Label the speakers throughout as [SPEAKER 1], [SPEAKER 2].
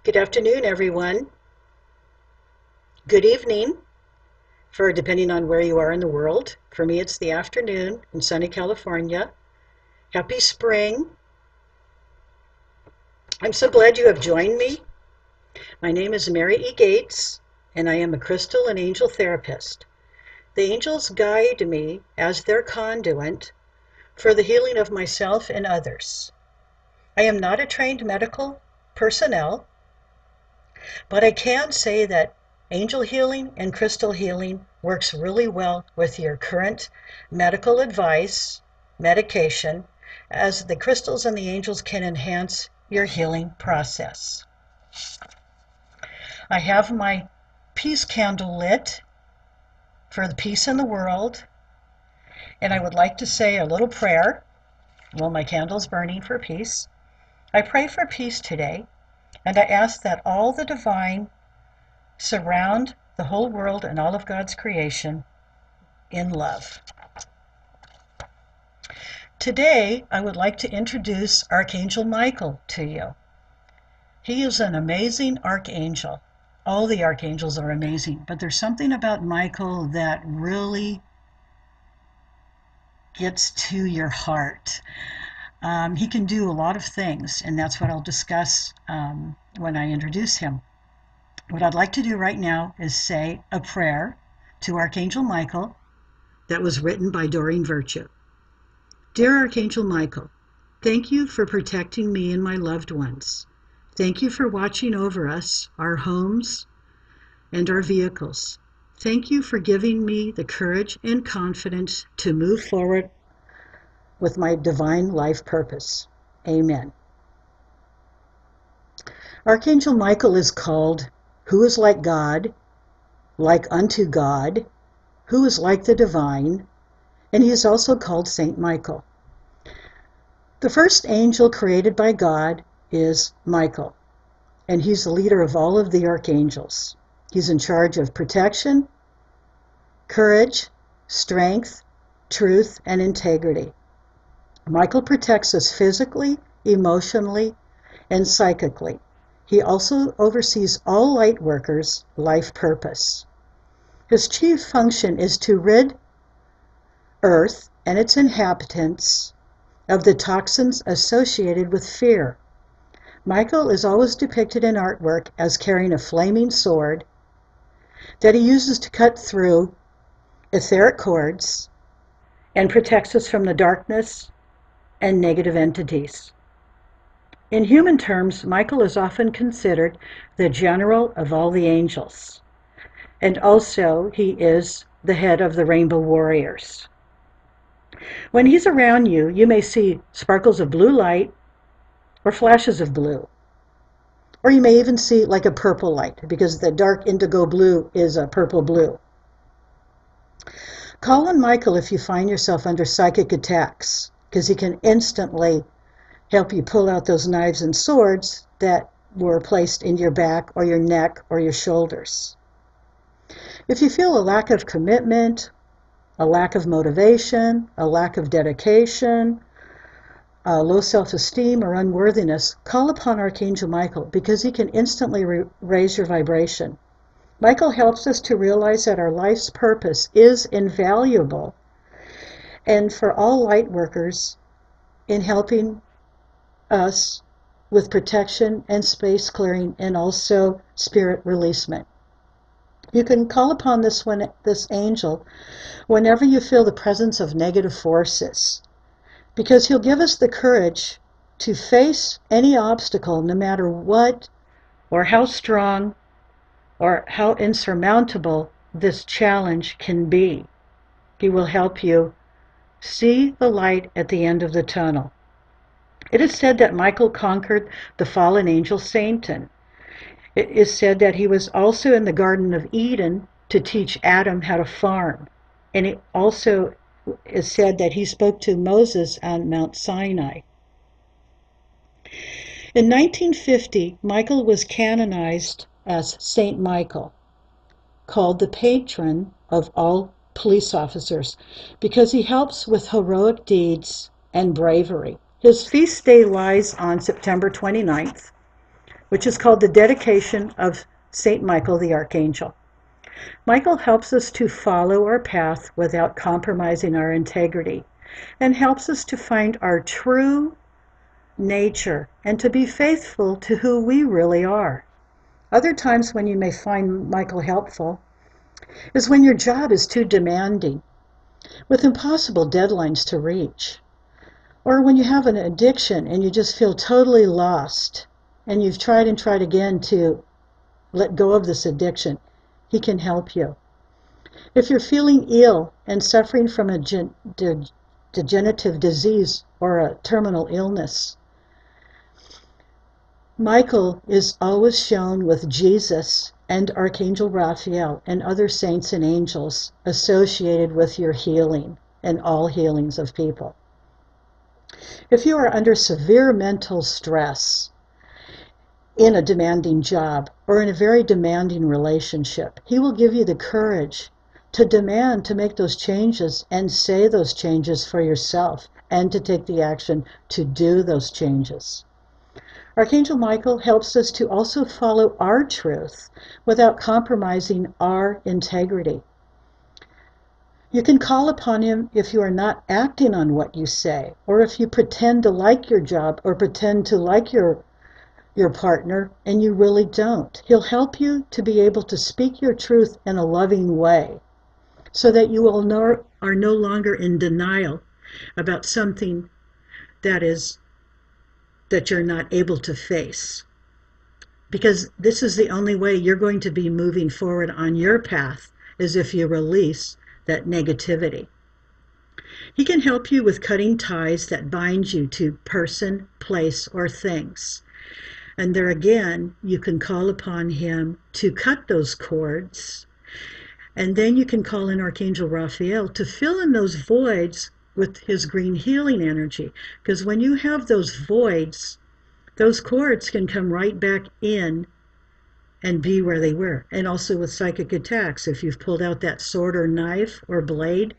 [SPEAKER 1] Good afternoon, everyone. Good evening, for depending on where you are in the world. For me, it's the afternoon in sunny California. Happy spring. I'm so glad you have joined me. My name is Mary E. Gates, and I am a crystal and angel therapist. The angels guide me as their conduit for the healing of myself and others. I am not a trained medical personnel, but I can say that angel healing and crystal healing works really well with your current medical advice, medication, as the crystals and the angels can enhance your healing process. I have my peace candle lit for the peace in the world, and I would like to say a little prayer while my candle's burning for peace. I pray for peace today, and I ask that all the divine surround the whole world and all of God's creation in love. Today, I would like to introduce Archangel Michael to you. He is an amazing archangel. All the archangels are amazing, but there's something about Michael that really gets to your heart. He can do a lot of things, and that's what I'll discuss when I introduce him. What I'd like to do right now is say a prayer to Archangel Michael that was written by Doreen Virtue. Dear Archangel Michael, thank you for protecting me and my loved ones. Thank you for watching over us, our homes, and our vehicles. Thank you for giving me the courage and confidence to move forward with my divine life purpose. Amen. Archangel Michael is called who is like God, like unto God, who is like the divine, and he is also called Saint Michael. The first angel created by God is Michael, and he's the leader of all of the archangels. He's in charge of protection, courage, strength, truth, and integrity. Michael protects us physically, emotionally, and psychically. He also oversees all light workers' life purpose. His chief function is to rid Earth and its inhabitants of the toxins associated with fear. Michael is always depicted in artwork as carrying a flaming sword that he uses to cut through etheric cords and protects us from the darkness and negative entities. In human terms, Michael is often considered the general of all the angels, and also he is the head of the Rainbow Warriors. When he's around you, you may see sparkles of blue light or flashes of blue, or you may even see like a purple light, because the dark indigo blue is a purple blue. Call on Michael if you find yourself under psychic attacks, because he can instantly help you pull out those knives and swords that were placed in your back or your neck or your shoulders. If you feel a lack of commitment, a lack of motivation, a lack of dedication, low self-esteem or unworthiness, call upon Archangel Michael, because he can instantly raise your vibration. Michael helps us to realize that our life's purpose is invaluable, and for all light workers in helping us with protection and space clearing and also spirit releasement. You can call upon this angel whenever you feel the presence of negative forces, because he'll give us the courage to face any obstacle, no matter what or how strong or how insurmountable this challenge can be. He will help you see the light at the end of the tunnel. It is said that Michael conquered the fallen angel Satan. It is said that he was also in the Garden of Eden to teach Adam how to farm. And it also is said that he spoke to Moses on Mount Sinai. In 1950, Michael was canonized as Saint Michael, called the patron of all police officers, because he helps with heroic deeds and bravery. His feast day lies on September 29th, which is called the dedication of Saint Michael the Archangel. Michael helps us to follow our path without compromising our integrity, and helps us to find our true nature and to be faithful to who we really are. Other times when you may find Michael helpful is when your job is too demanding, with impossible deadlines to reach, or when you have an addiction and you just feel totally lost and you've tried and tried again to let go of this addiction. He can help you. If you're feeling ill and suffering from a degenerative disease or a terminal illness, Michael is always shown with Jesus and Archangel Raphael and other saints and angels associated with your healing and all healings of people. If you are under severe mental stress in a demanding job or in a very demanding relationship, he will give you the courage to demand to make those changes and say those changes for yourself and to take the action to do those changes. Archangel Michael helps us to also follow our truth without compromising our integrity. You can call upon him if you are not acting on what you say, or if you pretend to like your job or pretend to like your partner and you really don't. He'll help you to be able to speak your truth in a loving way so that you are no longer in denial about something that you're not able to face. Because this is the only way you're going to be moving forward on your path, is if you release that negativity. He can help you with cutting ties that bind you to person, place, or things. And there again, you can call upon him to cut those cords. And then you can call in Archangel Raphael to fill in those voids with his green healing energy. Because when you have those voids, those cords can come right back in and be where they were. And also with psychic attacks, if you've pulled out that sword or knife or blade,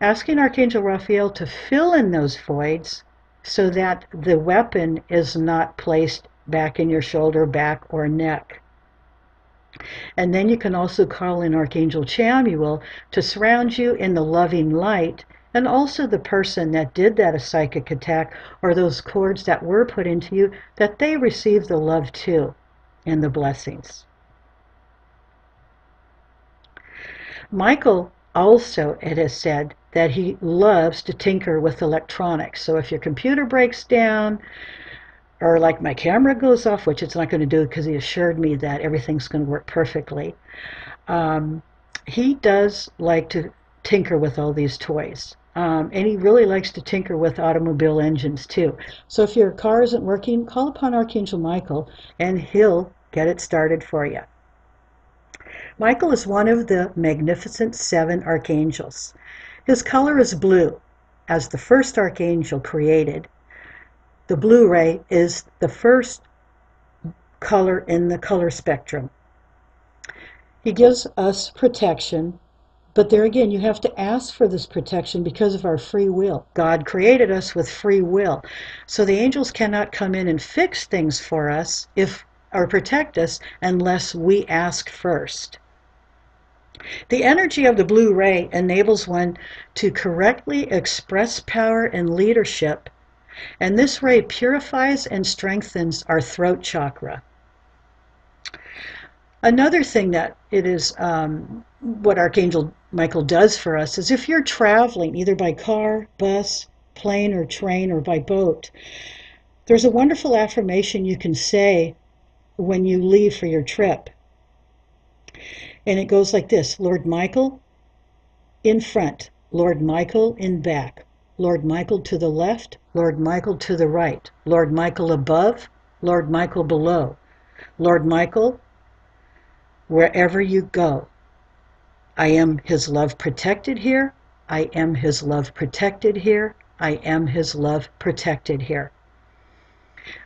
[SPEAKER 1] asking Archangel Raphael to fill in those voids so that the weapon is not placed back in your shoulder, back, or neck. And then you can also call in Archangel Chamuel to surround you in the loving light, and also the person that did that psychic attack or those cords that were put into you, that they receive the love too and the blessings. Michael also, it is said, that he loves to tinker with electronics. So if your computer breaks down, or like my camera goes off, which it's not going to do because he assured me that everything's going to work perfectly, he does like to tinker with all these toys. And he really likes to tinker with automobile engines too. So if your car isn't working, call upon Archangel Michael and he'll get it started for you. Michael is one of the magnificent 7 archangels. His color is blue. As the first archangel created, the blue ray is the first color in the color spectrum. He gives us protection, but there again, you have to ask for this protection because of our free will. God created us with free will. So the angels cannot come in and fix things for us or protect us unless we ask first. The energy of the blue ray enables one to correctly express power and leadership, and this ray purifies and strengthens our throat chakra. Another thing that it is what Archangel Michael does for us is if you're traveling either by car, bus, plane, or train, or by boat, there's a wonderful affirmation you can say when you leave for your trip. And it goes like this: Lord Michael in front, Lord Michael in back, Lord Michael to the left, Lord Michael to the right, Lord Michael above, Lord Michael below, Lord Michael wherever you go. I am his love protected here. I am his love protected here. I am his love protected here.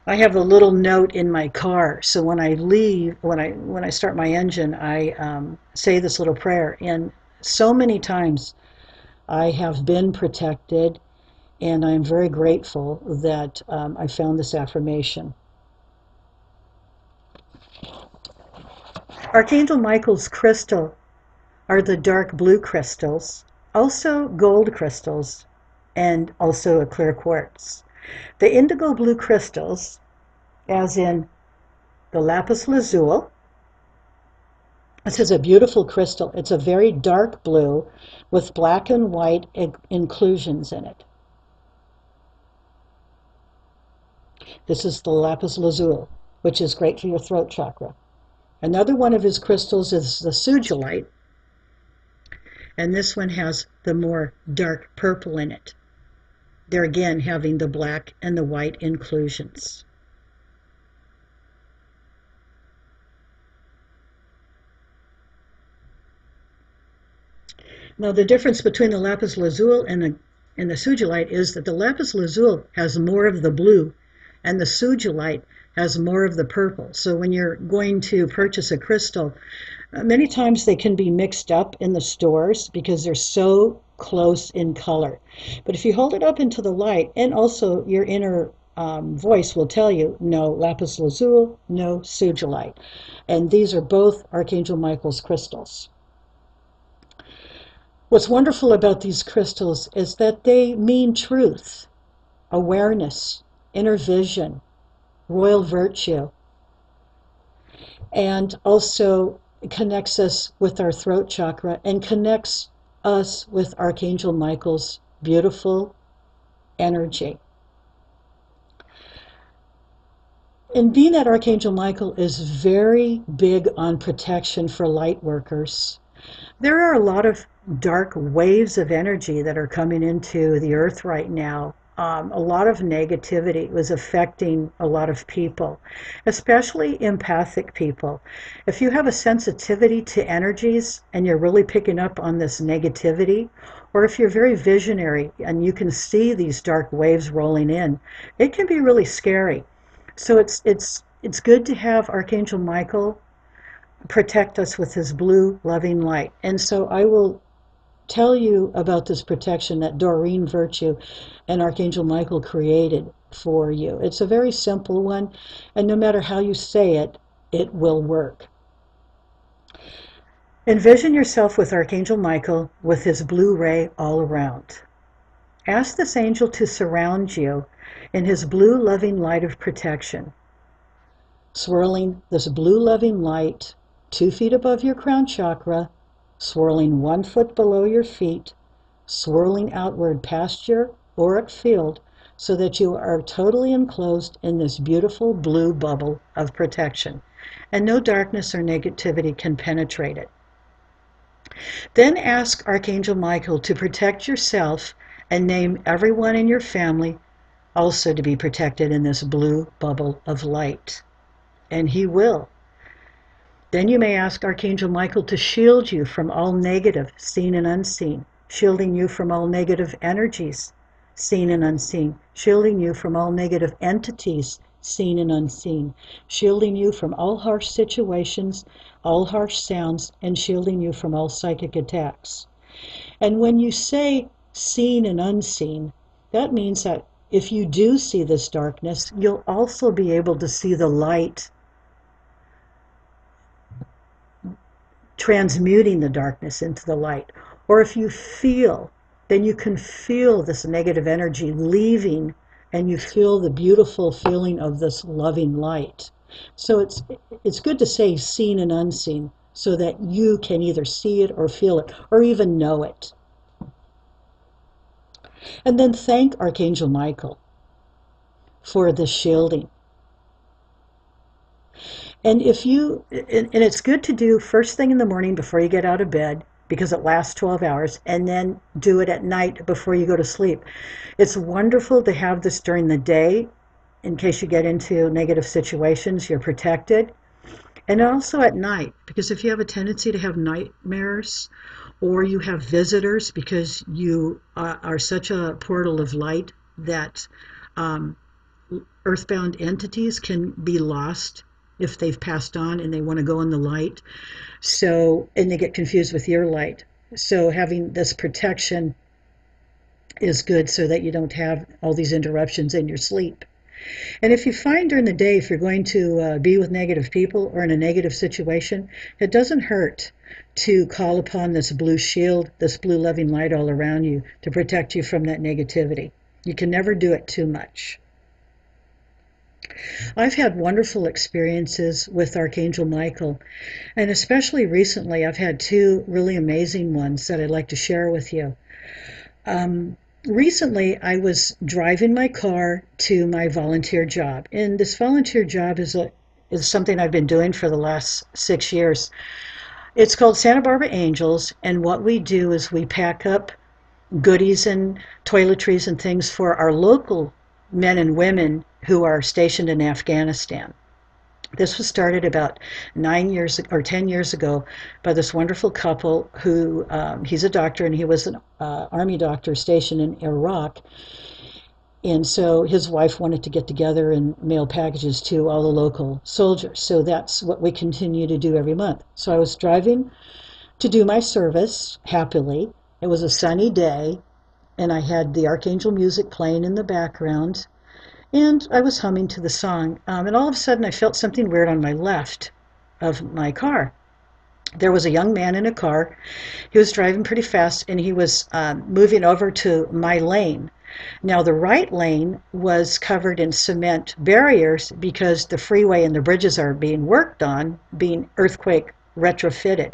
[SPEAKER 1] I have a little note in my car, so when I leave, when I start my engine, I say this little prayer. And so many times I have been protected, and I'm very grateful that I found this affirmation. Archangel Michael's crystal are the dark blue crystals, also gold crystals, and also a clear quartz. The indigo blue crystals, as in the lapis lazuli, this is a beautiful crystal. It's a very dark blue with black and white inclusions in it. This is the lapis lazuli, which is great for your throat chakra. Another one of his crystals is the sugilite, and this one has the more dark purple in it. They're again having the black and the white inclusions. Now the difference between the lapis lazuli and the sugilite is that the lapis lazuli has more of the blue and the sugilite has more of the purple. So when you're going to purchase a crystal, many times they can be mixed up in the stores because they're so close in color. But if you hold it up into the light, and also your inner voice will tell you, no lapis lazuli, no sugilite. And these are both Archangel Michael's crystals. What's wonderful about these crystals is that they mean truth, awareness, inner vision, royal virtue, and also connects us with our throat chakra and connects us with Archangel Michael's beautiful energy. And being that Archangel Michael is very big on protection for light workers, there are a lot of dark waves of energy that are coming into the earth right now. A lot of negativity was affecting a lot of people, especially empathic people. If you have a sensitivity to energies and you're really picking up on this negativity, or if you're very visionary and you can see these dark waves rolling in, it can be really scary. So it's good to have Archangel Michael protect us with his blue loving light. And so I will tell you about this protection that Doreen Virtue and Archangel Michael created for you. It's a very simple one, and no matter how you say it, it will work. Envision yourself with Archangel Michael with his blue ray all around. Ask this angel to surround you in his blue loving light of protection, swirling this blue loving light 2 feet above your crown chakra, swirling 1 foot below your feet, swirling outward past your auric field so that you are totally enclosed in this beautiful blue bubble of protection, and no darkness or negativity can penetrate it. Then ask Archangel Michael to protect yourself and name everyone in your family also to be protected in this blue bubble of light. And he will. Then you may ask Archangel Michael to shield you from all negative, seen and unseen, shielding you from all negative energies, seen and unseen, shielding you from all negative entities, seen and unseen, shielding you from all harsh situations, all harsh sounds, and shielding you from all psychic attacks. And when you say seen and unseen, that means that if you do see this darkness, you'll also be able to see the light transmuting the darkness into the light. Or if you feel, then you can feel this negative energy leaving, and you feel the beautiful feeling of this loving light. So it's good to say seen and unseen so that you can either see it or feel it or even know it. And then thank Archangel Michael for the shielding. And it's good to do first thing in the morning before you get out of bed, because it lasts 12 hours, and then do it at night before you go to sleep. It's wonderful to have this during the day in case you get into negative situations, you're protected. And also at night, because if you have a tendency to have nightmares or you have visitors because you are such a portal of light that earthbound entities can be lost if they've passed on and they want to go in the light. So, and they get confused with your light. So having this protection is good so that you don't have all these interruptions in your sleep. And if you find during the day, if you're going to be with negative people or in a negative situation, it doesn't hurt to call upon this blue shield, this blue loving light all around you to protect you from that negativity. You can never do it too much. I've had wonderful experiences with Archangel Michael, and especially recently I've had two really amazing ones that I'd like to share with you. Recently, I was driving my car to my volunteer job, and this volunteer job is something I've been doing for the last 6 years. It's called Santa Barbara Angels, and what we do is we pack up goodies and toiletries and things for our local men and women who are stationed in Afghanistan. This was started about 9 years or 10 years ago by this wonderful couple who, he's a doctor and he was an army doctor stationed in Iraq. And so his wife wanted to get together and mail packages to all the local soldiers. So that's what we continue to do every month. So I was driving to do my service happily. It was a sunny day and I had the Archangel music playing in the background. And I was humming to the song, and all of a sudden I felt something weird on my left of my car. There was a young man in a car. He was driving pretty fast, and he was moving over to my lane. Now, the right lane was covered in cement barriers because the freeway and the bridges are being worked on, being earthquake retrofitted.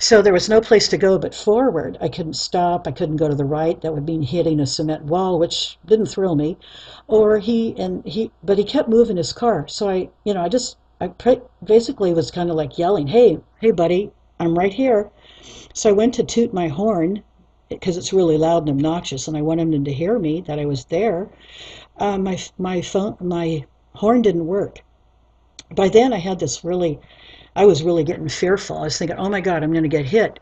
[SPEAKER 1] So there was no place to go but forward. I couldn't stop. I couldn't go to the right. That would mean hitting a cement wall, which didn't thrill me. But he kept moving his car. So I basically was kind of like yelling, hey, buddy, I'm right here. So I went to toot my horn because it's really loud and obnoxious, and I wanted him to hear me that I was there. My horn didn't work. By then I was really getting fearful. I was thinking, oh my God, I'm going to get hit.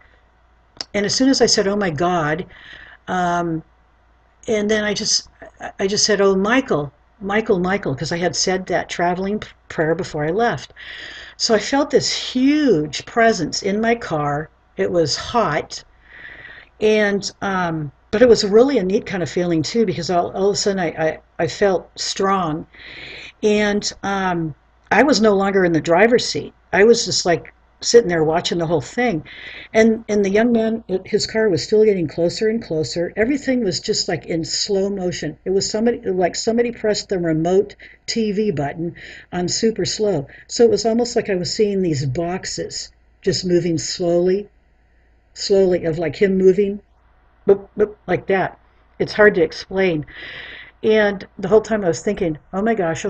[SPEAKER 1] And as soon as I said, oh my God, and then I just said, oh, Michael, because I had said that traveling prayer before I left. So I felt this huge presence in my car. It was hot, and but it was really a neat kind of feeling too, because all of a sudden I felt strong, and I was no longer in the driver's seat. I was just like sitting there watching the whole thing. And the young man, his car was still getting closer and closer. Everything was just like in slow motion. It was somebody pressed the remote TV button on super slow. So it was almost like I was seeing these boxes just moving slowly, of like him moving, boop, boop, like that. It's hard to explain. And the whole time I was thinking, oh my gosh,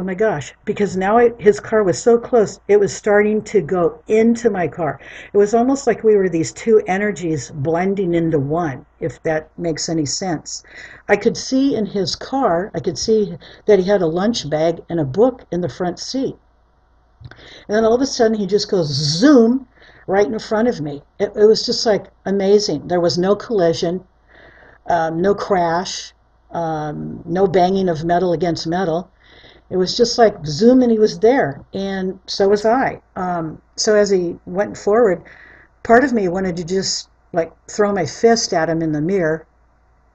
[SPEAKER 1] because now his car was so close, it was starting to go into my car. It was almost like we were these two energies blending into one, if that makes any sense. I could see in his car, I could see that he had a lunch bag and a book in the front seat. And then all of a sudden he just goes zoom right in front of me. It was just like amazing. There was no collision, no crash. No banging of metal against metal. It was just like zoom, and he was there, and so was I. So as he went forward, part of me wanted to just like throw my fist at him in the mirror,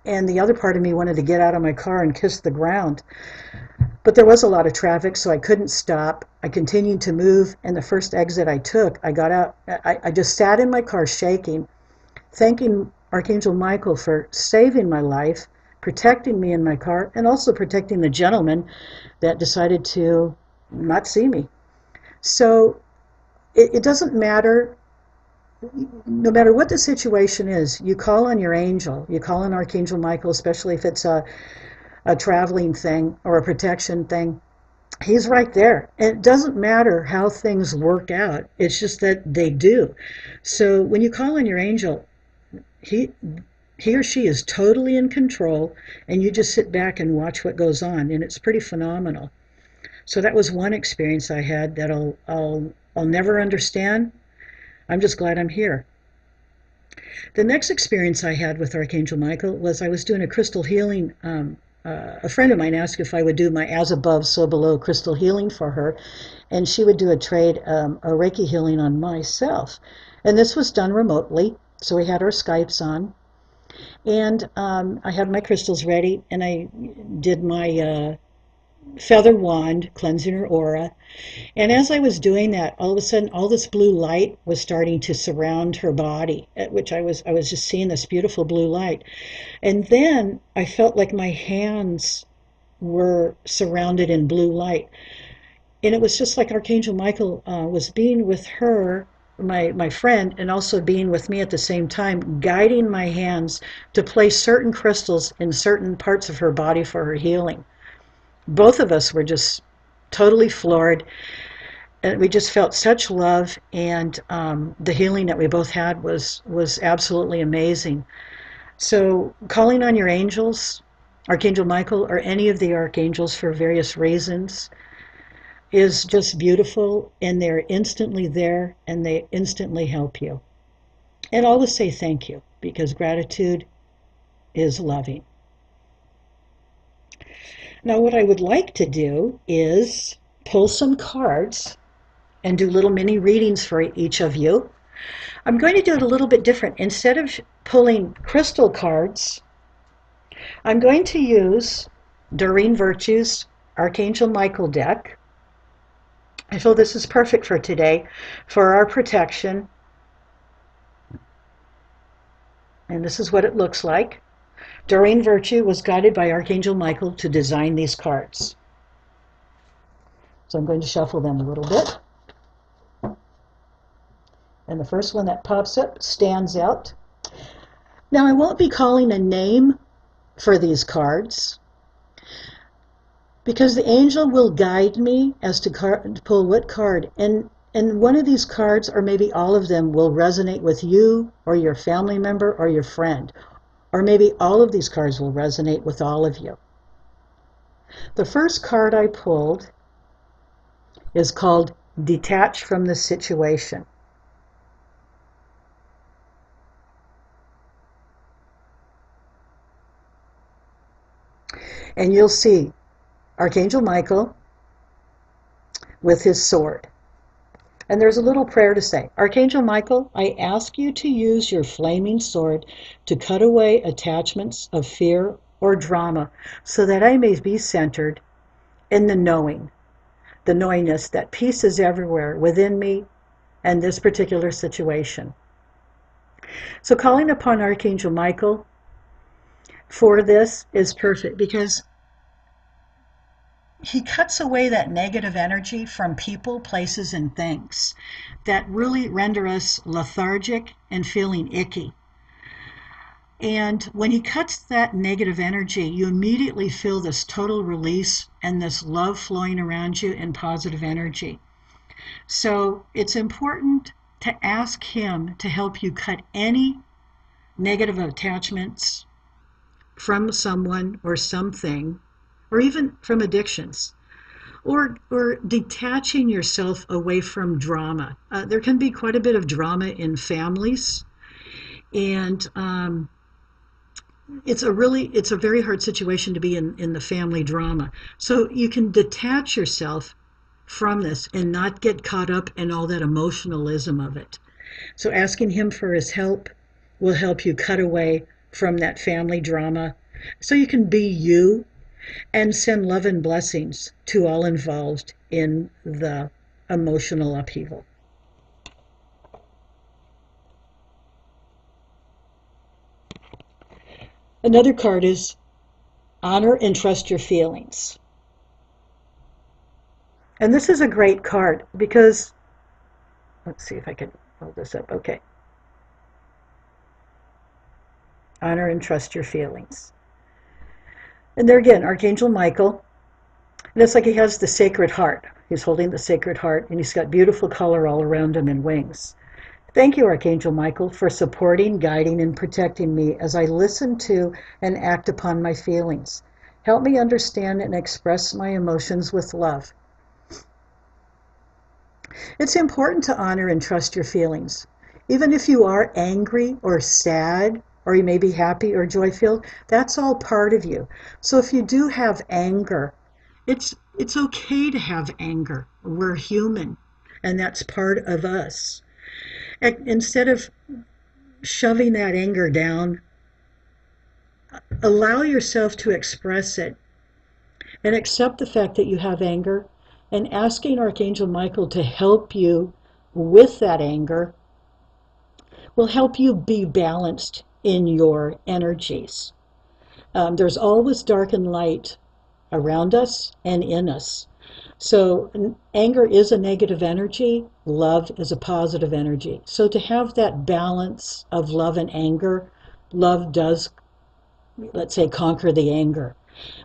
[SPEAKER 1] and the other part of me wanted to get out of my car and kiss the ground. But there was a lot of traffic, so I couldn't stop. I continued to move, and the first exit I took, I got out. I just sat in my car shaking, thanking Archangel Michael for saving my life, protecting me in my car, and also protecting the gentleman that decided to not see me. So it doesn't matter, no matter what the situation is, you call on your angel, you call on Archangel Michael, especially if it's a traveling thing or a protection thing. He's right there. And it doesn't matter how things work out, it's just that they do. So when you call on your angel, he or she is totally in control, and you just sit back and watch what goes on, and it's pretty phenomenal. So that was one experience I had that I'll never understand. I'm just glad I'm here. The next experience I had with Archangel Michael was I was doing a crystal healing. A friend of mine asked if I would do my as above, so below crystal healing for her, and she would do a Reiki healing on myself. And this was done remotely, so we had our Skypes on. And I had my crystals ready, and I did my feather wand, cleansing her aura. And as I was doing that, all of a sudden, all this blue light was starting to surround her body, at which I was just seeing this beautiful blue light. And then I felt like my hands were surrounded in blue light. And it was just like Archangel Michael was being with her, my friend, and also being with me at the same time, guiding my hands to place certain crystals in certain parts of her body for her healing. Both of us were just totally floored, and we just felt such love, and the healing that we both had was absolutely amazing. So calling on your angels, Archangel Michael, or any of the archangels for various reasons, is just beautiful, and they're instantly there, and they instantly help you. And always say thank you, because gratitude is loving. Now, what I would like to do is pull some cards and do little mini readings for each of you. I'm going to do it a little bit different. Instead of pulling crystal cards, I'm going to use Doreen Virtue's Archangel Michael deck. I feel this is perfect for today, for our protection. And this is what it looks like. Doreen Virtue was guided by Archangel Michael to design these cards. So I'm going to shuffle them a little bit. And the first one that pops up stands out. Now, I won't be calling a name for these cards, because the angel will guide me as to pull what card. And one of these cards, or maybe all of them, will resonate with you or your family member or your friend. Or maybe all of these cards will resonate with all of you. The first card I pulled is called Detach from the Situation. And you'll see Archangel Michael with his sword. And there's a little prayer to say. Archangel Michael, I ask you to use your flaming sword to cut away attachments of fear or drama, so that I may be centered in the knowingness that peace is everywhere within me and this particular situation. So calling upon Archangel Michael for this is perfect, because he cuts away that negative energy from people, places, and things that really render us lethargic and feeling icky. And when he cuts that negative energy, you immediately feel this total release and this love flowing around you in positive energy. So it's important to ask him to help you cut any negative attachments from someone or something, or even from addictions, or detaching yourself away from drama. There can be quite a bit of drama in families, and it's a very hard situation to be in the family drama. So you can detach yourself from this and not get caught up in all that emotionalism of it. So asking him for his help will help you cut away from that family drama, so you can be you and send love and blessings to all involved in the emotional upheaval. Another card is Honor and Trust Your Feelings. And this is a great card because, let's see if I can hold this up. Okay. Honor and trust your feelings. And there again, Archangel Michael. And it's like he has the Sacred Heart. He's holding the Sacred Heart, and he's got beautiful color all around him and wings. Thank you, Archangel Michael, for supporting, guiding, and protecting me as I listen to and act upon my feelings. Help me understand and express my emotions with love. It's important to honor and trust your feelings. Even if you are angry or sad, or you may be happy or joy-filled, that's all part of you. So if you do have anger, it's okay to have anger. We're human, and that's part of us. Instead of shoving that anger down, allow yourself to express it and accept the fact that you have anger, and asking Archangel Michael to help you with that anger will help you be balanced in your energies. There's always dark and light around us and in us. So anger is a negative energy, love is a positive energy. So to have that balance of love and anger, love does, let's say, conquer the anger.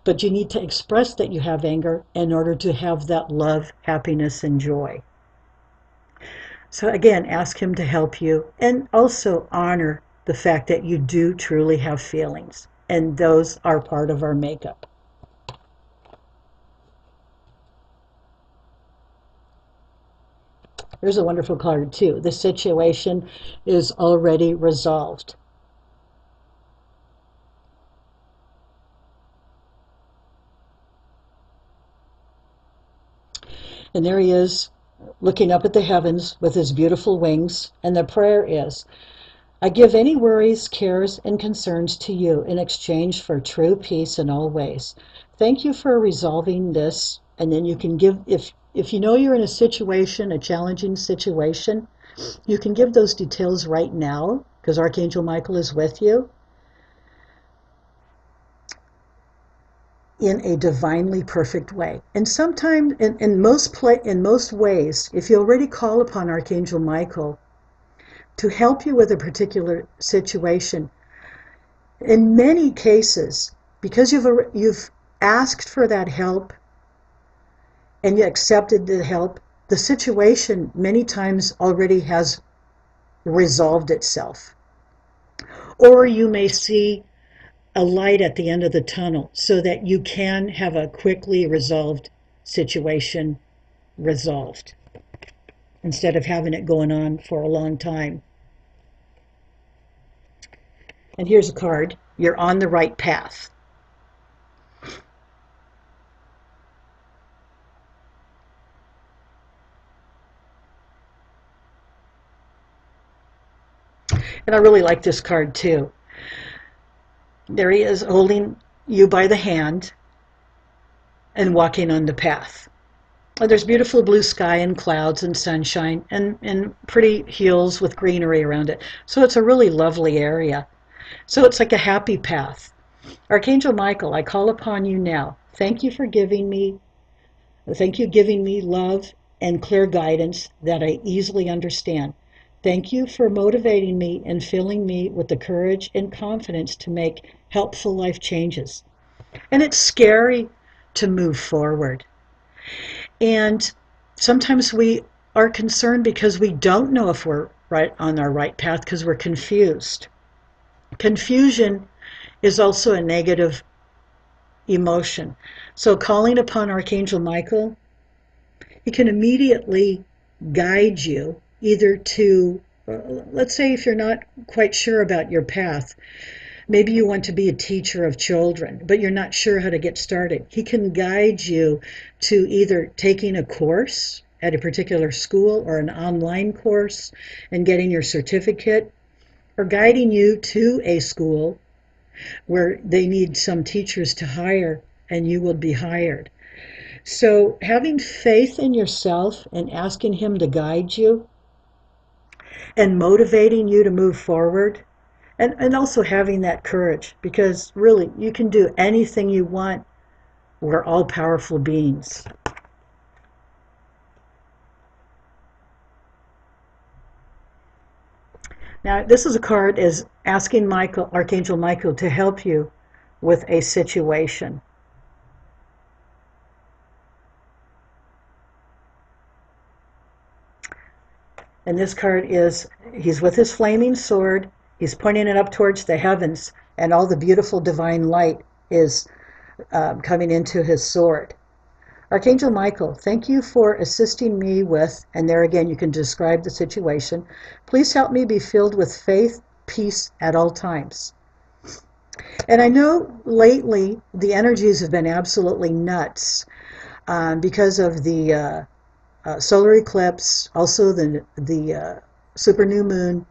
[SPEAKER 1] But you need to express that you have anger in order to have that love, happiness, and joy. So again, ask him to help you, and also honor the fact that you do truly have feelings, and those are part of our makeup. Here's a wonderful card too. The situation is already resolved. And there he is, looking up at the heavens with his beautiful wings, and the prayer is, I give any worries, cares, and concerns to you in exchange for true peace in all ways. Thank you for resolving this. And then you can give, if you know you're in a situation, a challenging situation, you can give those details right now, because Archangel Michael is with you, in a divinely perfect way. And sometimes, in most ways, if you already call upon Archangel Michael to help you with a particular situation, in many cases, because you've asked for that help and you accepted the help, the situation many times already has resolved itself. Or you may see a light at the end of the tunnel so that you can have a quickly resolved situation resolved instead of having it going on for a long time. And here's a card. You're on the right path. And I really like this card too. There he is, holding you by the hand and walking on the path. And there's beautiful blue sky and clouds and sunshine and pretty hills with greenery around it. So it's a really lovely area. So it's like a happy path. Archangel Michael, I call upon you now. Thank you giving me love and clear guidance that I easily understand. Thank you for motivating me and filling me with the courage and confidence to make helpful life changes. And it's scary to move forward. And sometimes we are concerned because we don't know if we're right on our right path because we're confused. Confusion is also a negative emotion. So calling upon Archangel Michael, he can immediately guide you either to, let's say if you're not quite sure about your path, maybe you want to be a teacher of children, but you're not sure how to get started. He can guide you to either taking a course at a particular school or an online course and getting your certificate, or guiding you to a school where they need some teachers to hire and you will be hired. So having faith in yourself and asking him to guide you and motivating you to move forward, and also having that courage, because really you can do anything you want. We're all powerful beings. Now this is a card is asking Archangel Michael to help you with a situation. And this card is, he's with his flaming sword, he's pointing it up towards the heavens, and all the beautiful divine light is coming into his sword. Archangel Michael, thank you for assisting me with, and there again you can describe the situation. Please help me be filled with faith, peace at all times. And I know lately the energies have been absolutely nuts because of the solar eclipse, also the super new moon,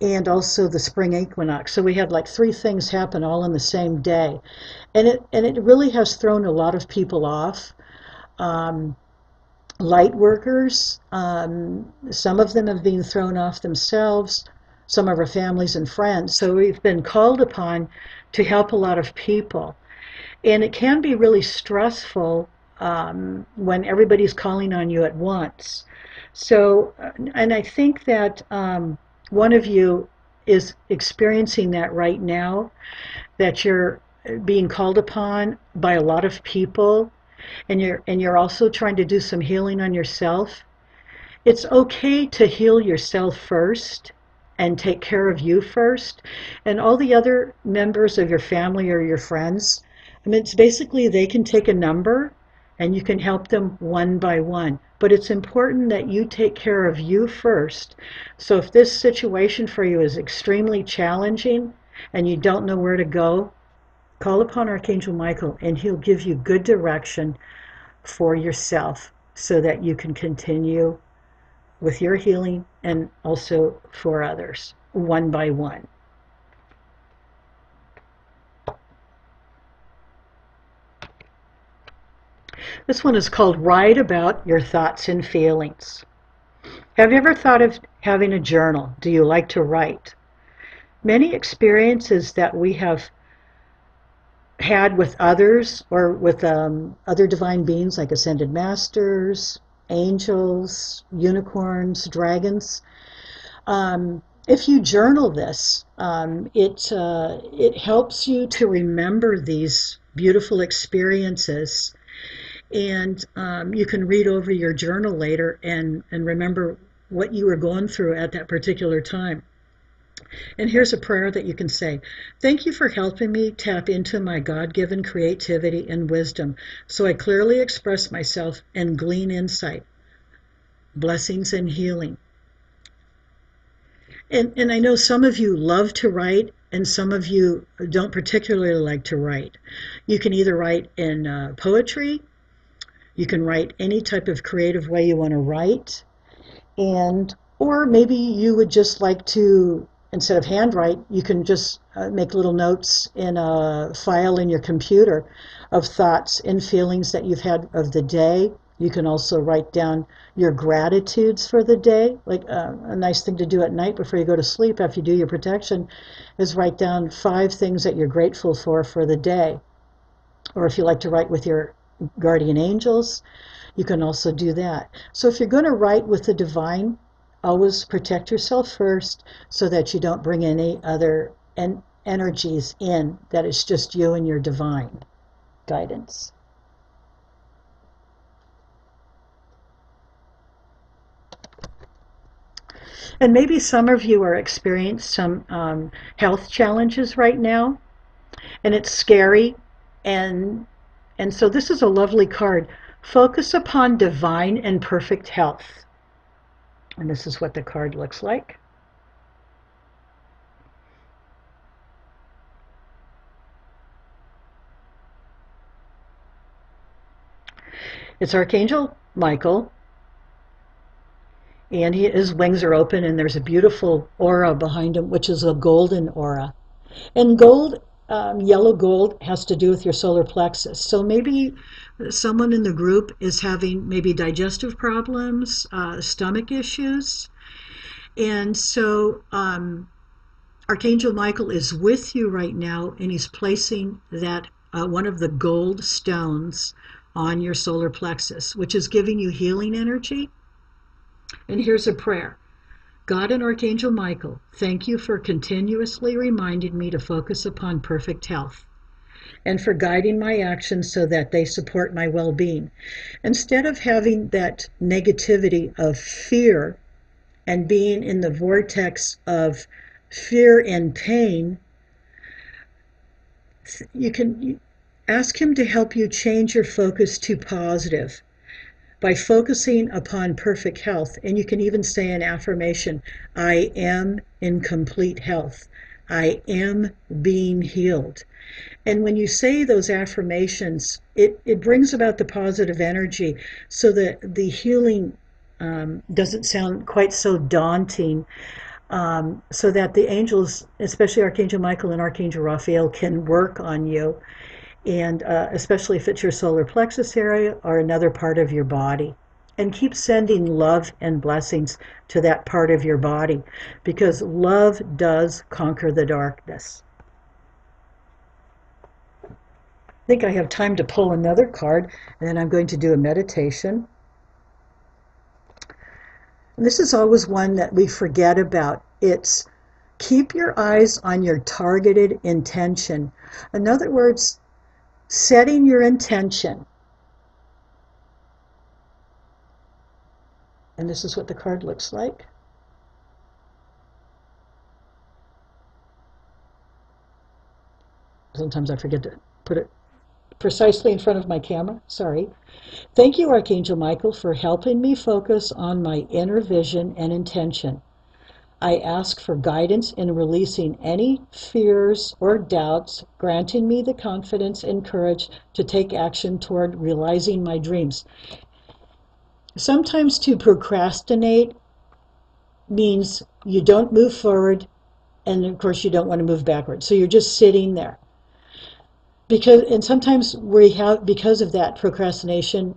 [SPEAKER 1] and also the spring equinox. So we had like three things happen all in the same day. And it really has thrown a lot of people off. Um, Light workers, some of them have been thrown off themselves, some of our families and friends. So we've been called upon to help a lot of people. And it can be really stressful when everybody's calling on you at once. So, and I think that one of you is experiencing that right now, that you're being called upon by a lot of people, and you're also trying to do some healing on yourself. It's okay to heal yourself first and take care of you first, and all the other members of your family or your friends, I mean, it's basically they can take a number and you can help them one by one. But it's important that you take care of you first. So if this situation for you is extremely challenging and you don't know where to go, call upon Archangel Michael and he'll give you good direction for yourself so that you can continue with your healing and also for others, one by one. This one is called Write About Your Thoughts and Feelings. Have you ever thought of having a journal? Do you like to write? Many experiences that we have had with others or with other divine beings like ascended masters, angels, unicorns, dragons. If you journal this, it helps you to remember these beautiful experiences, and you can read over your journal later and remember what you were going through at that particular time. And here's a prayer that you can say. Thank you for helping me tap into my God-given creativity and wisdom so I clearly express myself and glean insight, blessings, and healing. And I know some of you love to write and some of you don't particularly like to write. You can either write in poetry, you can write any type of creative way you want to write, or maybe you would just like to, instead of handwrite, you can just make little notes in a file in your computer of thoughts and feelings that you've had of the day. You can also write down your gratitudes for the day. Like a nice thing to do at night before you go to sleep after you do your protection is write down 5 things that you're grateful for the day. Or if you like to write with your guardian angels, you can also do that. So if you're going to write with the divine, always protect yourself first so that you don't bring any other energies in, that it's just you and your divine guidance. And maybe some of you are experiencing some health challenges right now, and it's scary. And so this is a lovely card. Focus upon divine and perfect health. And this is what the card looks like. It's Archangel Michael. And his wings are open, and there's a beautiful aura behind him, which is a golden aura. And gold, yellow gold, has to do with your solar plexus. So maybe someone in the group is having maybe digestive problems, stomach issues. And so Archangel Michael is with you right now, and he's placing that one of the gold stones on your solar plexus, which is giving you healing energy. And here's a prayer. God and Archangel Michael, thank you for continuously reminding me to focus upon perfect health and for guiding my actions so that they support my well-being. Instead of having that negativity of fear and being in the vortex of fear and pain, you can ask him to help you change your focus to positive by focusing upon perfect health. And you can even say an affirmation, I am in complete health. I am being healed. And when you say those affirmations, it brings about the positive energy so that the healing doesn't sound quite so daunting so that the angels, especially Archangel Michael and Archangel Raphael, can work on you, and especially if it's your solar plexus area or another part of your body. And keep sending love and blessings to that part of your body, because love does conquer the darkness. I think I have time to pull another card, and then I'm going to do a meditation. And this is always one that we forget about. It's keep your eyes on your targeted intention. In other words, setting your intention. And this is what the card looks like. Sometimes I forget to put it precisely in front of my camera. Sorry. Thank you, Archangel Michael, for helping me focus on my inner vision and intention. I ask for guidance in releasing any fears or doubts, granting me the confidence and courage to take action toward realizing my dreams. Sometimes to procrastinate means you don't move forward, and of course you don't want to move backward. So you're just sitting there. And sometimes because of that procrastination,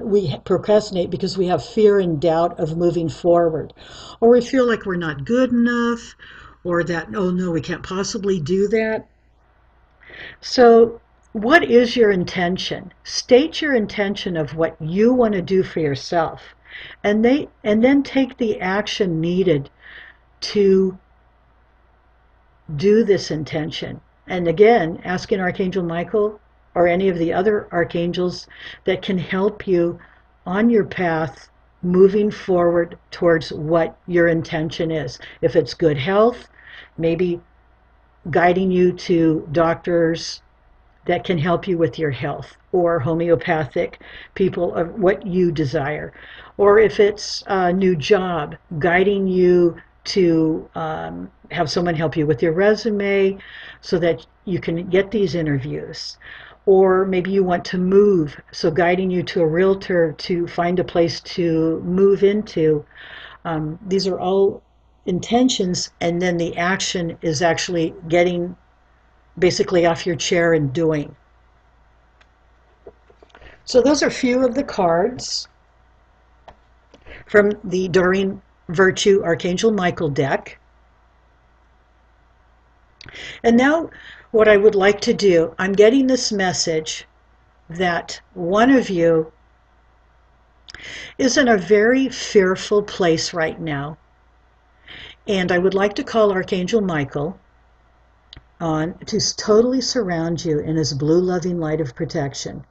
[SPEAKER 1] we procrastinate because we have fear and doubt of moving forward, or we feel like we're not good enough, or that, oh no, we can't possibly do that. So what is your intention? State your intention of what you want to do for yourself, and then take the action needed to do this intention. And again, asking Archangel Michael or any of the other archangels that can help you on your path moving forward towards what your intention is. If it's good health, maybe guiding you to doctors that can help you with your health, or homeopathic people of what you desire. Or if it's a new job, guiding you to have someone help you with your resume so that you can get these interviews. Or maybe you want to move, so guiding you to a realtor to find a place to move into. These are all intentions, and then the action is actually getting basically off your chair and doing. So those are a few of the cards from the Doreen Virtue Archangel Michael deck. And now what I would like to do, I'm getting this message that one of you is in a very fearful place right now. And I would like to call Archangel Michael on to totally surround you in his blue loving light of protection.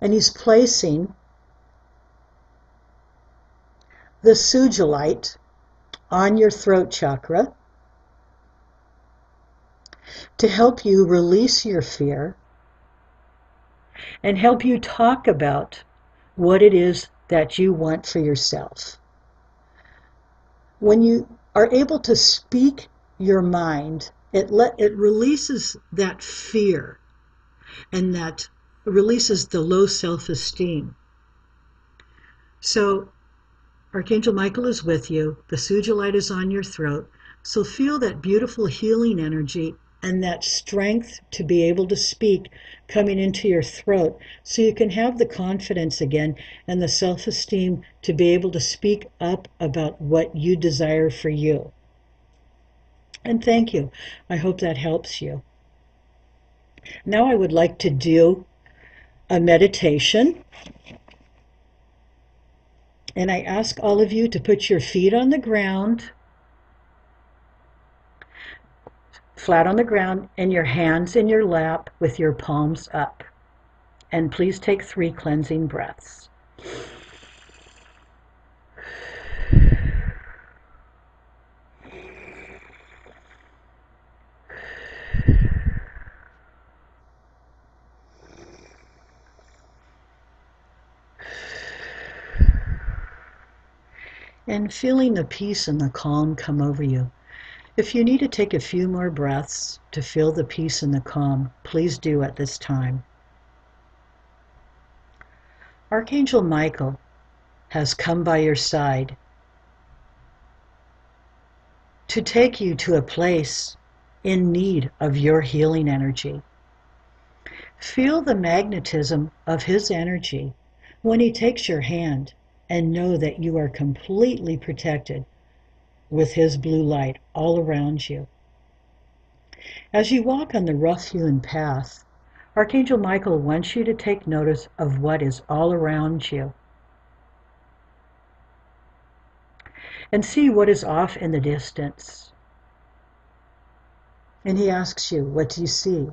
[SPEAKER 1] And he's placing the sugilite on your throat chakra to help you release your fear and help you talk about what it is that you want for yourself. When you are able to speak your mind, it releases that fear, and that releases the low self-esteem. So Archangel Michael is with you. The sugilite is on your throat. So feel that beautiful healing energy and that strength to be able to speak coming into your throat, so you can have the confidence again and the self-esteem to be able to speak up about what you desire for you. And thank you. I hope that helps you. Now I would like to do a meditation. And I ask all of you to put your feet on the ground, flat on the ground, and your hands in your lap with your palms up. And please take 3 cleansing breaths. And feeling the peace and the calm come over you. If you need to take a few more breaths to feel the peace and the calm, please do at this time. Archangel Michael has come by your side. to take you to a place in need of your healing energy. Feel the magnetism of his energy when he takes your hand, and know that you are completely protected with his blue light all around you. As you walk on the rough-hewn path, Archangel Michael wants you to take notice of what is all around you and see what is off in the distance. And he asks you, what do you see?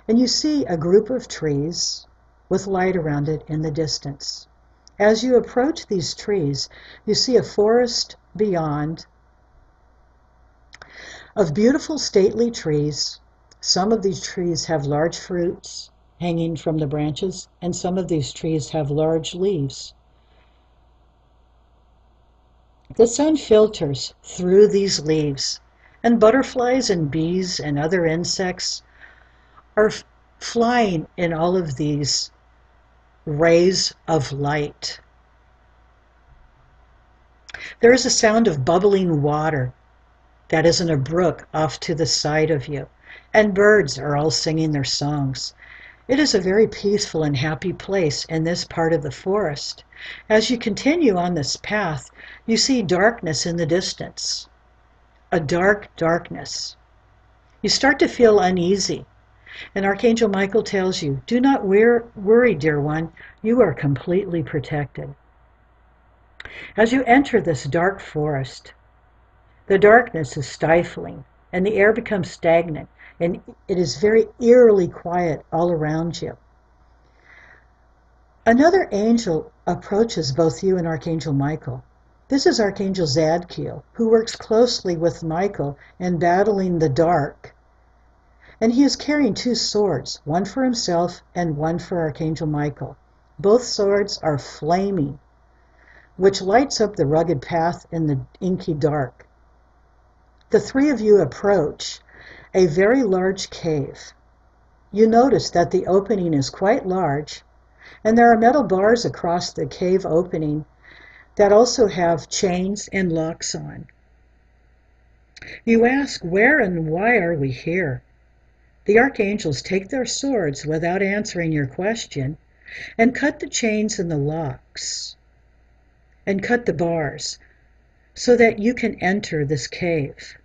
[SPEAKER 1] And you see a group of trees with light around it in the distance. As you approach these trees, you see a forest beyond of beautiful stately trees. Some of these trees have large fruits hanging from the branches, and some of these trees have large leaves. The sun filters through these leaves, and butterflies and bees and other insects are flying in all of these rays of light. There is a sound of bubbling water that is in a brook off to the side of you, and birds are all singing their songs. It is a very peaceful and happy place in this part of the forest. As you continue on this path, you see darkness in the distance, a dark darkness. You start to feel uneasy, and Archangel Michael tells you, do not worry, dear one, you are completely protected. As you enter this dark forest, the darkness is stifling, and the air becomes stagnant, and it is very eerily quiet all around you. Another angel approaches both you and Archangel Michael. This is Archangel Zadkiel, who works closely with Michael in battling the dark. And he is carrying two swords, one for himself and one for Archangel Michael. Both swords are flaming, which lights up the rugged path in the inky dark. The three of you approach a very large cave. You notice that the opening is quite large, and there are metal bars across the cave opening that also have chains and locks on. You ask, where and why are we here? The archangels take their swords without answering your question and cut the chains and the locks and cut the bars so that you can enter this cave.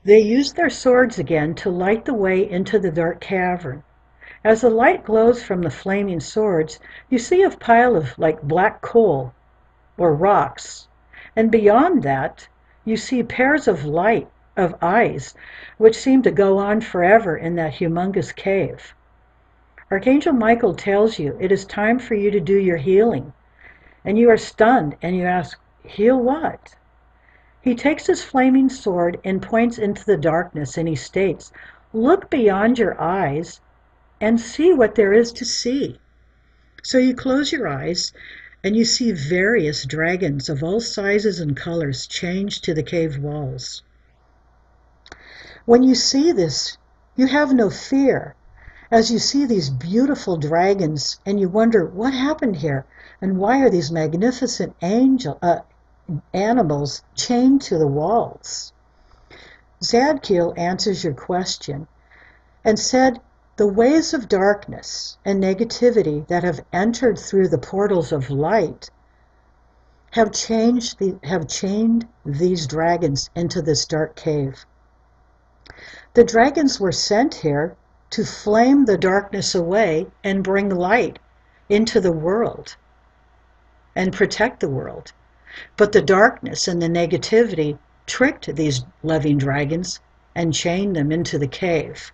[SPEAKER 1] They use their swords again to light the way into the dark cavern. As the light glows from the flaming swords, you see a pile of like black coal or rocks, and beyond that you see pairs of eyes which seem to go on forever in that humongous cave. Archangel Michael tells you it is time for you to do your healing, and you are stunned and you ask, heal what? He takes his flaming sword and points into the darkness, and he states, look beyond your eyes and see what there is to see. So you close your eyes and you see various dragons of all sizes and colors chained to the cave walls. When you see this, you have no fear, as you see these beautiful dragons, and you wonder what happened here, and why are these magnificent animals chained to the walls? Zadkiel answers your question and said, the ways of darkness and negativity that have entered through the portals of light have chained these dragons into this dark cave. The dragons were sent here to flame the darkness away and bring light into the world and protect the world. But the darkness and the negativity tricked these loving dragons and chained them into the cave.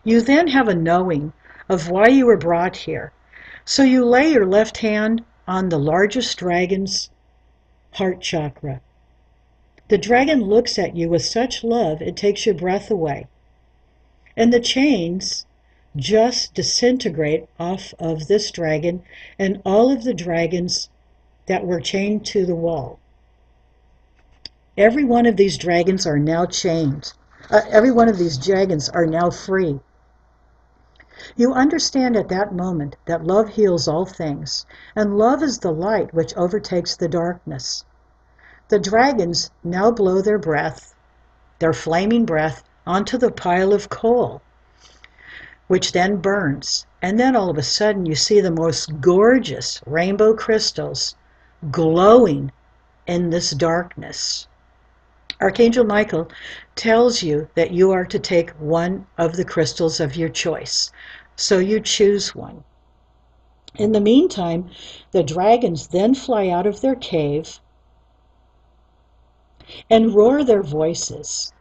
[SPEAKER 1] You then have a knowing of why you were brought here. So you lay your left hand on the largest dragon's heart chakra. The dragon looks at you with such love it takes your breath away. And the chains just disintegrate off of this dragon and all of the dragons that were chained to the wall. Every one of these dragons are now chained. Every one of these dragons are now free. You understand at that moment that love heals all things, and love is the light which overtakes the darkness. The dragons now blow their breath, their flaming breath, onto the pile of coal, which then burns. And then all of a sudden you see the most gorgeous rainbow crystals glowing in this darkness. Archangel Michael tells you that you are to take one of the crystals of your choice. So you choose one. In the meantime, the dragons then fly out of their cave and roar their voices.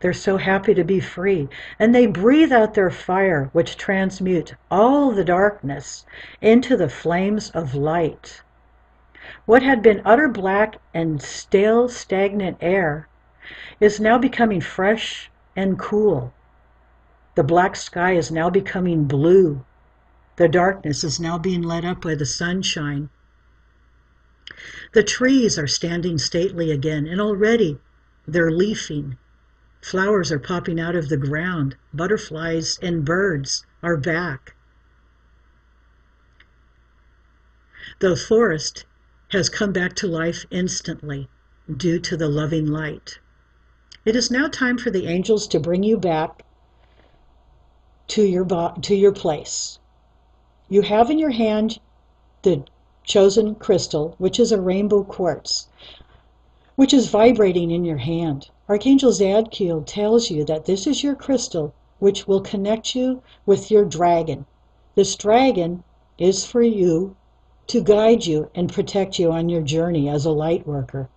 [SPEAKER 1] They're so happy to be free, and they breathe out their fire, which transmutes all the darkness into the flames of light. What had been utter black and stale, stagnant air is now becoming fresh and cool. The black sky is now becoming blue. The darkness is now being lit up by the sunshine. The trees are standing stately again, and already they're leafing. Flowers are popping out of the ground. Butterflies and birds are back. The forest has come back to life instantly due to the loving light. It is now time for the angels to bring you back to your place. You have in your hand the chosen crystal, which is a rainbow quartz, which is vibrating in your hand. Archangel Zadkiel tells you that this is your crystal, which will connect you with your dragon. This dragon is for you to guide you and protect you on your journey as a light worker.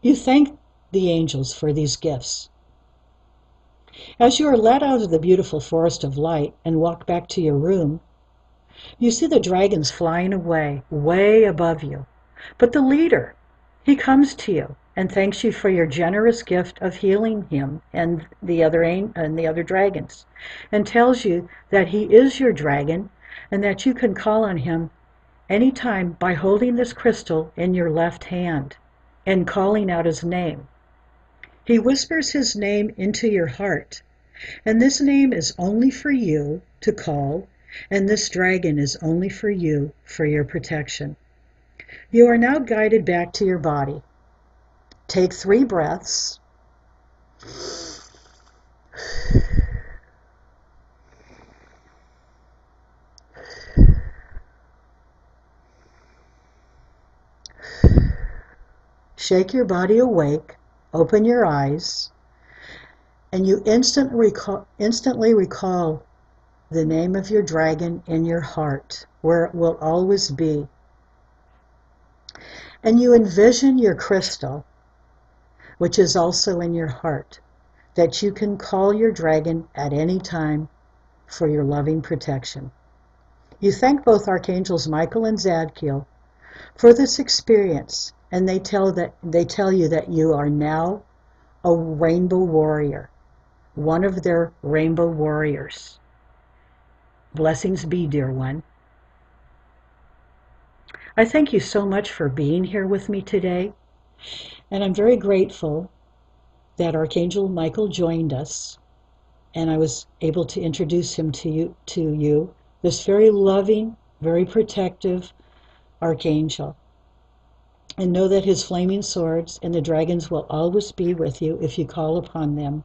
[SPEAKER 1] You thank the angels for these gifts. As you are led out of the beautiful forest of light and walk back to your room, you see the dragons flying away, way above you. But the leader, he comes to you and thanks you for your generous gift of healing him and the other dragons, and tells you that he is your dragon and that you can call on him anytime by holding this crystal in your left hand and calling out his name. He whispers his name into your heart, and this name is only for you to call, and this dragon is only for you for your protection. You are now guided back to your body. Take 3 breaths. Shake your body awake, open your eyes, and you instantly recall the name of your dragon in your heart, where it will always be. And you envision your crystal, which is also in your heart, that you can call your dragon at any time for your loving protection. You thank both Archangels Michael and Zadkiel for this experience, and they tell you that you are now a rainbow warrior, one of their rainbow warriors. Blessings be, dear one. I thank you so much for being here with me today, and I'm very grateful that Archangel Michael joined us, and I was able to introduce him to you, this very loving, very protective Archangel. And know that his flaming swords and the dragons will always be with you if you call upon them.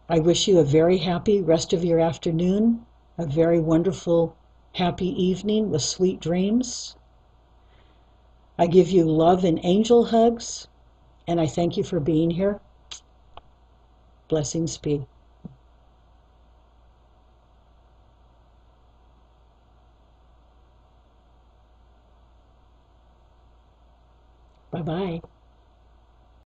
[SPEAKER 1] I wish you a very happy rest of your afternoon, a very wonderful, happy evening with sweet dreams. I give you love and angel hugs, and I thank you for being here. Blessings be. Bye-bye.